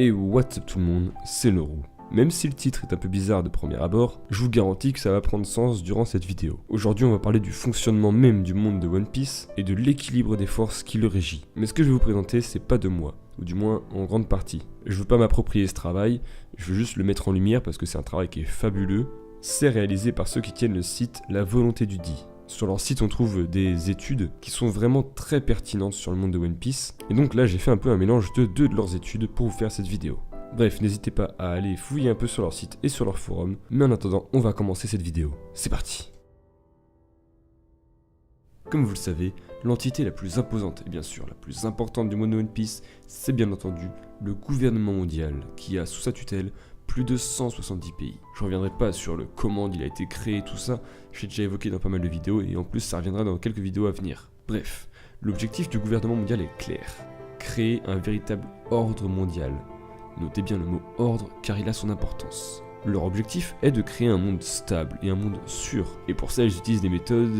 Et what's up tout le monde, c'est Leroux. Même si le titre est un peu bizarre de premier abord, je vous garantis que ça va prendre sens durant cette vidéo. Aujourd'hui on va parler du fonctionnement même du monde de One Piece et de l'équilibre des forces qui le régit. Mais ce que je vais vous présenter c'est pas de moi, ou du moins en grande partie. Je veux pas m'approprier ce travail, je veux juste le mettre en lumière parce que c'est un travail qui est fabuleux. C'est réalisé par ceux qui tiennent le site La Volonté du Dit. Sur leur site on trouve des études qui sont vraiment très pertinentes sur le monde de One Piece. Et donc là j'ai fait un peu un mélange de deux de leurs études pour vous faire cette vidéo. Bref, n'hésitez pas à aller fouiller un peu sur leur site et sur leur forum. Mais en attendant, on va commencer cette vidéo. C'est parti! Comme vous le savez, l'entité la plus imposante et bien sûr la plus importante du monde de One Piece, c'est bien entendu le gouvernement mondial qui a sous sa tutelle plus de 170 pays. Je reviendrai pas sur le comment il a été créé, tout ça, j'ai déjà évoqué dans pas mal de vidéos et en plus ça reviendra dans quelques vidéos à venir. Bref, l'objectif du gouvernement mondial est clair, créer un véritable ordre mondial. Notez bien le mot ordre car il a son importance. Leur objectif est de créer un monde stable et un monde sûr. Et pour ça, ils utilisent des méthodes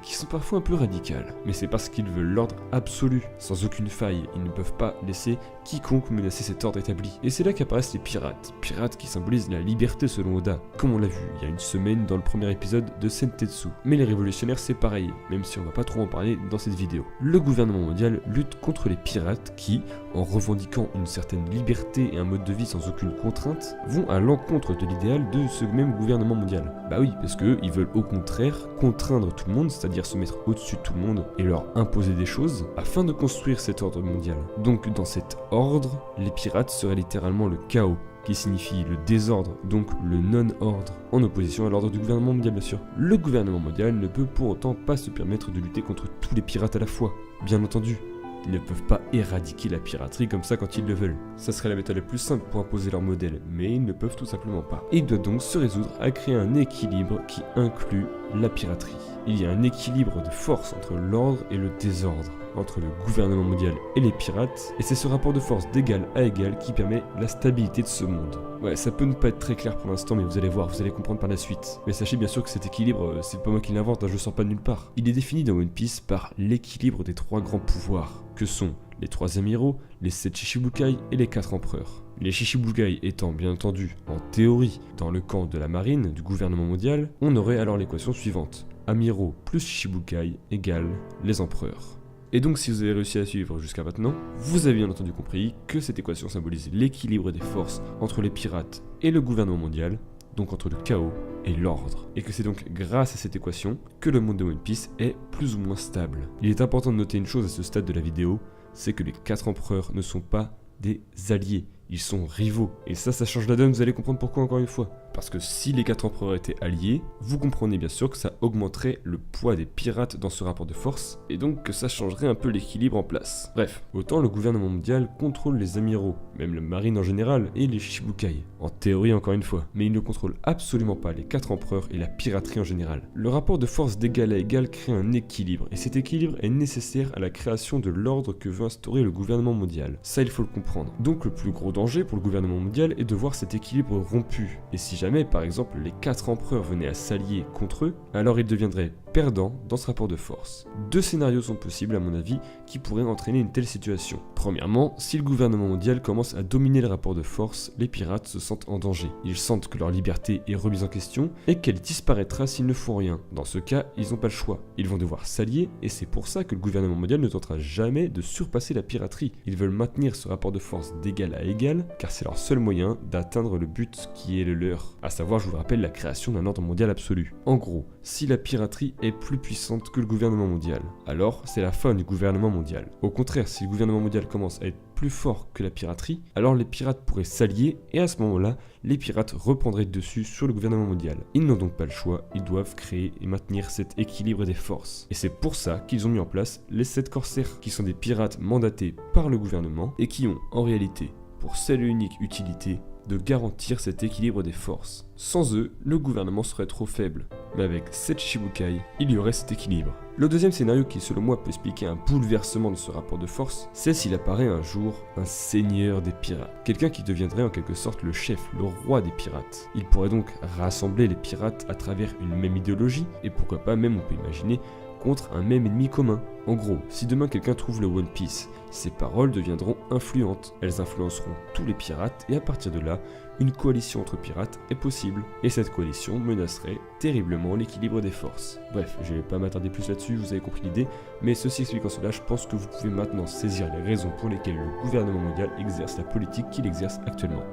qui sont parfois un peu radicales. Mais c'est parce qu'ils veulent l'ordre absolu, sans aucune faille. Ils ne peuvent pas laisser quiconque menacer cet ordre établi. Et c'est là qu'apparaissent les pirates. Pirates qui symbolisent la liberté selon Oda, comme on l'a vu il y a une semaine dans le premier épisode de Sentetsu. Mais les révolutionnaires c'est pareil, même si on va pas trop en parler dans cette vidéo. Le gouvernement mondial lutte contre les pirates qui, en revendiquant une certaine liberté et un mode de vie sans aucune contrainte, vont à l'encontre de l'idéal de ce même gouvernement mondial. Bah oui, parce que ils veulent au contraire contraindre tout le monde, c'est-à-dire se mettre au-dessus de tout le monde et leur imposer des choses, afin de construire cet ordre mondial. Donc dans cet ordre, les pirates seraient littéralement le chaos, qui signifie le désordre, donc le non-ordre, en opposition à l'ordre du gouvernement mondial bien sûr. Le gouvernement mondial ne peut pour autant pas se permettre de lutter contre tous les pirates à la fois, bien entendu. Ils ne peuvent pas éradiquer la piraterie comme ça quand ils le veulent. Ça serait la méthode la plus simple pour imposer leur modèle, mais ils ne peuvent tout simplement pas. Et ils doivent donc se résoudre à créer un équilibre qui inclut la piraterie. Il y a un équilibre de force entre l'ordre et le désordre, entre le gouvernement mondial et les pirates, et c'est ce rapport de force d'égal à égal qui permet la stabilité de ce monde. Ouais, ça peut ne pas être très clair pour l'instant, mais vous allez voir, vous allez comprendre par la suite. Mais sachez bien sûr que cet équilibre, c'est pas moi qui l'invente, je le sors pas de nulle part. Il est défini dans One Piece par l'équilibre des trois grands pouvoirs, que sont les 3 amiraux, les 7 Shichibukai et les 4 empereurs. Les Shichibukai étant bien entendu, en théorie, dans le camp de la marine du gouvernement mondial, on aurait alors l'équation suivante. Amiraux plus Shichibukai égale les empereurs. Et donc si vous avez réussi à suivre jusqu'à maintenant, vous avez bien entendu compris que cette équation symbolise l'équilibre des forces entre les pirates et le gouvernement mondial, donc entre le chaos et l'ordre. Et que c'est donc grâce à cette équation que le monde de One Piece est plus ou moins stable. Il est important de noter une chose à ce stade de la vidéo, c'est que les 4 empereurs ne sont pas des alliés, ils sont rivaux. Et ça change la donne, vous allez comprendre pourquoi encore une fois. Parce que si les 4 empereurs étaient alliés, vous comprenez bien sûr que ça augmenterait le poids des pirates dans ce rapport de force, et donc que ça changerait un peu l'équilibre en place. Bref, autant le gouvernement mondial contrôle les amiraux, même la marine en général, et les Shichibukai. En théorie encore une fois, mais il ne contrôle absolument pas les 4 empereurs et la piraterie en général. Le rapport de force d'égal à égal crée un équilibre, et cet équilibre est nécessaire à la création de l'ordre que veut instaurer le gouvernement mondial. Ça il faut le comprendre. Donc le plus gros danger pour le gouvernement mondial est de voir cet équilibre rompu, et si jamais par exemple les 4 empereurs venaient à s'allier contre eux, alors ils deviendraient perdants dans ce rapport de force. 2 scénarios sont possibles à mon avis qui pourraient entraîner une telle situation. Premièrement, si le gouvernement mondial commence à dominer le rapport de force, les pirates se sentent en danger. Ils sentent que leur liberté est remise en question et qu'elle disparaîtra s'ils ne font rien. Dans ce cas, ils n'ont pas le choix. Ils vont devoir s'allier et c'est pour ça que le gouvernement mondial ne tentera jamais de surpasser la piraterie. Ils veulent maintenir ce rapport de force d'égal à égal car c'est leur seul moyen d'atteindre le but qui est le leur. À savoir, je vous rappelle, la création d'un ordre mondial absolu. En gros, si la piraterie est plus puissante que le gouvernement mondial, alors c'est la fin du gouvernement mondial. Au contraire, si le gouvernement mondial commence à être plus fort que la piraterie, alors les pirates pourraient s'allier et à ce moment-là, les pirates reprendraient dessus sur le gouvernement mondial. Ils n'ont donc pas le choix, ils doivent créer et maintenir cet équilibre des forces. Et c'est pour ça qu'ils ont mis en place les 7 corsaires, qui sont des pirates mandatés par le gouvernement et qui ont en réalité pour seule et unique utilité de garantir cet équilibre des forces. Sans eux, le gouvernement serait trop faible, mais avec 7 Shichibukai, il y aurait cet équilibre. Le deuxième scénario qui selon moi peut expliquer un bouleversement de ce rapport de force, c'est s'il apparaît un jour un seigneur des pirates, quelqu'un qui deviendrait en quelque sorte le chef, le roi des pirates. Il pourrait donc rassembler les pirates à travers une même idéologie, et pourquoi pas même on peut imaginer contre un même ennemi commun. En gros, si demain quelqu'un trouve le One Piece, ses paroles deviendront influentes. Elles influenceront tous les pirates et à partir de là, une coalition entre pirates est possible. Et cette coalition menacerait terriblement l'équilibre des forces. Bref, je vais pas m'attarder plus là-dessus, vous avez compris l'idée, mais ceci expliquant cela, je pense que vous pouvez maintenant saisir les raisons pour lesquelles le gouvernement mondial exerce la politique qu'il exerce actuellement.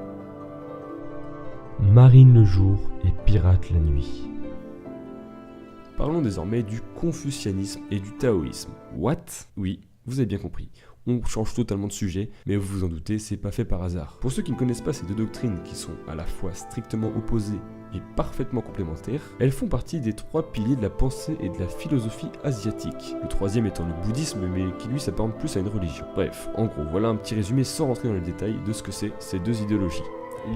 Marine le jour et pirate la nuit. Parlons désormais du confucianisme et du taoïsme. What? Oui, vous avez bien compris. On change totalement de sujet, mais vous vous en doutez, c'est pas fait par hasard. Pour ceux qui ne connaissent pas ces deux doctrines qui sont à la fois strictement opposées et parfaitement complémentaires, elles font partie des 3 piliers de la pensée et de la philosophie asiatique. Le troisième étant le bouddhisme, mais qui lui s'apparente plus à une religion. Bref, en gros, voilà un petit résumé sans rentrer dans les détails de ce que c'est ces deux idéologies.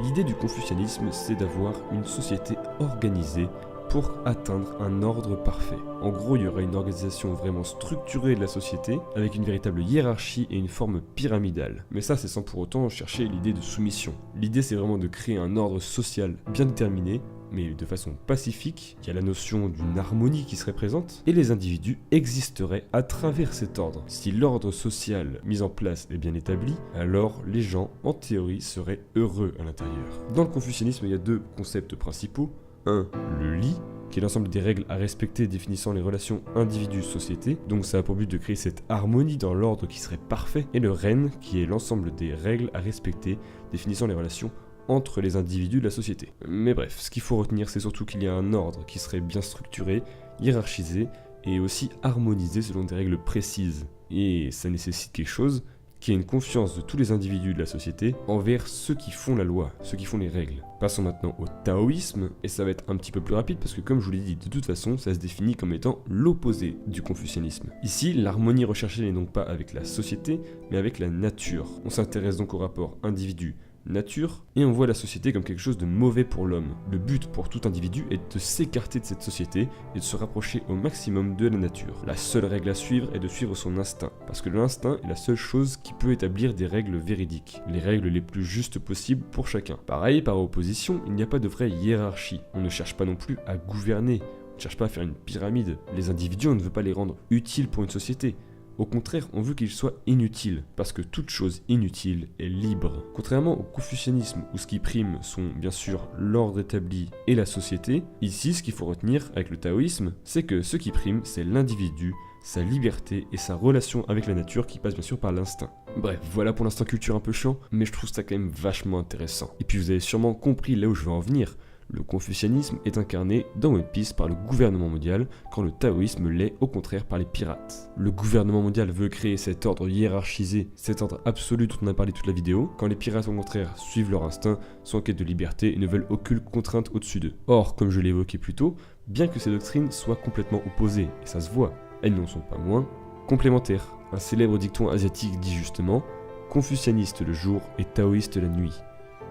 L'idée du confucianisme, c'est d'avoir une société organisée pour atteindre un ordre parfait. En gros, il y aurait une organisation vraiment structurée de la société, avec une véritable hiérarchie et une forme pyramidale. Mais ça, c'est sans pour autant chercher l'idée de soumission. L'idée, c'est vraiment de créer un ordre social bien déterminé, mais de façon pacifique. Il y a la notion d'une harmonie qui serait présente, et les individus existeraient à travers cet ordre. Si l'ordre social mis en place est bien établi, alors les gens, en théorie, seraient heureux à l'intérieur. Dans le confucianisme, il y a 2 concepts principaux. 1. Le li, qui est l'ensemble des règles à respecter définissant les relations individu-société, donc ça a pour but de créer cette harmonie dans l'ordre qui serait parfait, et le ren, qui est l'ensemble des règles à respecter définissant les relations entre les individus de la société. Mais bref, ce qu'il faut retenir, c'est surtout qu'il y a un ordre qui serait bien structuré, hiérarchisé, et aussi harmonisé selon des règles précises. Et ça nécessite quelque chose qui est une confiance de tous les individus de la société envers ceux qui font la loi, ceux qui font les règles. Passons maintenant au taoïsme, et ça va être un petit peu plus rapide parce que comme je vous l'ai dit, de toute façon, ça se définit comme étant l'opposé du confucianisme. Ici, l'harmonie recherchée n'est donc pas avec la société, mais avec la nature. On s'intéresse donc au rapport individu-nature, et on voit la société comme quelque chose de mauvais pour l'homme. Le but pour tout individu est de s'écarter de cette société et de se rapprocher au maximum de la nature. La seule règle à suivre est de suivre son instinct, parce que l'instinct est la seule chose qui peut établir des règles véridiques, les règles les plus justes possibles pour chacun. Pareil, par opposition, il n'y a pas de vraie hiérarchie. On ne cherche pas non plus à gouverner, on ne cherche pas à faire une pyramide. Les individus, on ne veut pas les rendre utiles pour une société. Au contraire, on veut qu'ils soient inutiles, parce que toute chose inutile est libre. Contrairement au confucianisme, où ce qui prime sont bien sûr l'ordre établi et la société, ici ce qu'il faut retenir avec le taoïsme, c'est que ce qui prime, c'est l'individu, sa liberté et sa relation avec la nature qui passe bien sûr par l'instinct. Bref, voilà pour l'instant culture un peu chiant, mais je trouve ça quand même vachement intéressant. Et puis vous avez sûrement compris là où je veux en venir. Le confucianisme est incarné dans One Piece par le gouvernement mondial, quand le taoïsme l'est au contraire par les pirates. Le gouvernement mondial veut créer cet ordre hiérarchisé, cet ordre absolu dont on a parlé toute la vidéo, quand les pirates au contraire suivent leur instinct, sont en quête de liberté et ne veulent aucune contrainte au-dessus d'eux. Or, comme je l'ai évoqué plus tôt, bien que ces doctrines soient complètement opposées, et ça se voit, elles n'en sont pas moins complémentaires. Un célèbre dicton asiatique dit justement « Confucianiste le jour et taoïste la nuit ».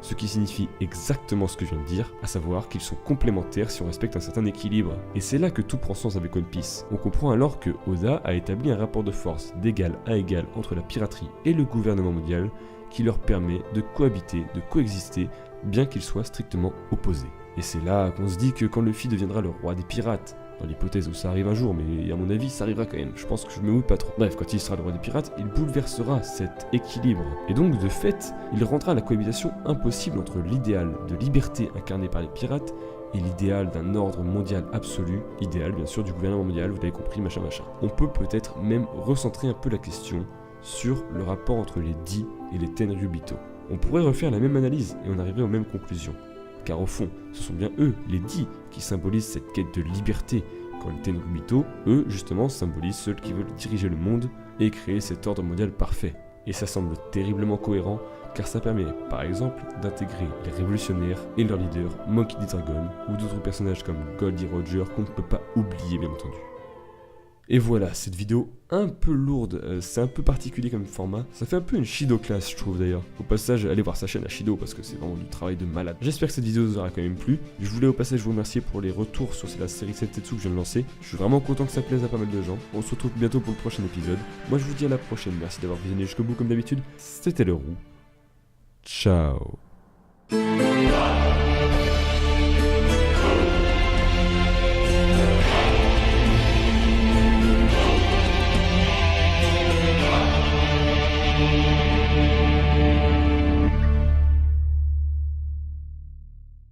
Ce qui signifie exactement ce que je viens de dire, à savoir qu'ils sont complémentaires si on respecte un certain équilibre. Et c'est là que tout prend sens avec One Piece. On comprend alors que Oda a établi un rapport de force d'égal à égal entre la piraterie et le gouvernement mondial qui leur permet de cohabiter, de coexister, bien qu'ils soient strictement opposés. Et c'est là qu'on se dit que quand Luffy deviendra le roi des pirates, dans l'hypothèse où ça arrive un jour, mais à mon avis ça arrivera quand même, je pense que je me mouille pas trop. Bref, quand il sera le roi des pirates, il bouleversera cet équilibre. Et donc de fait, il rendra la cohabitation impossible entre l'idéal de liberté incarné par les pirates et l'idéal d'un ordre mondial absolu, idéal bien sûr du gouvernement mondial, vous l'avez compris, machin machin. On peut peut-être même recentrer un peu la question sur le rapport entre les Di et les Tenryubito. On pourrait refaire la même analyse et on arriverait aux mêmes conclusions. Car au fond, ce sont bien eux, les Di, qui symbolisent cette quête de liberté, quand les Tenryubito, eux, justement, symbolisent ceux qui veulent diriger le monde et créer cet ordre mondial parfait. Et ça semble terriblement cohérent, car ça permet, par exemple, d'intégrer les révolutionnaires et leur leader, Monkey D. Dragon, ou d'autres personnages comme Goldie Roger qu'on ne peut pas oublier, bien entendu. Et voilà, cette vidéo un peu lourde, c'est un peu particulier comme format. Ça fait un peu une Shido class, je trouve d'ailleurs. Au passage, allez voir sa chaîne à Shido parce que c'est vraiment du travail de malade. J'espère que cette vidéo vous aura quand même plu. Je voulais au passage vous remercier pour les retours sur la série Sentetsu que je viens de lancer. Je suis vraiment content que ça plaise à pas mal de gens. On se retrouve bientôt pour le prochain épisode. Moi je vous dis à la prochaine, merci d'avoir visionné jusqu'au bout comme d'habitude. C'était le Roux. Ciao.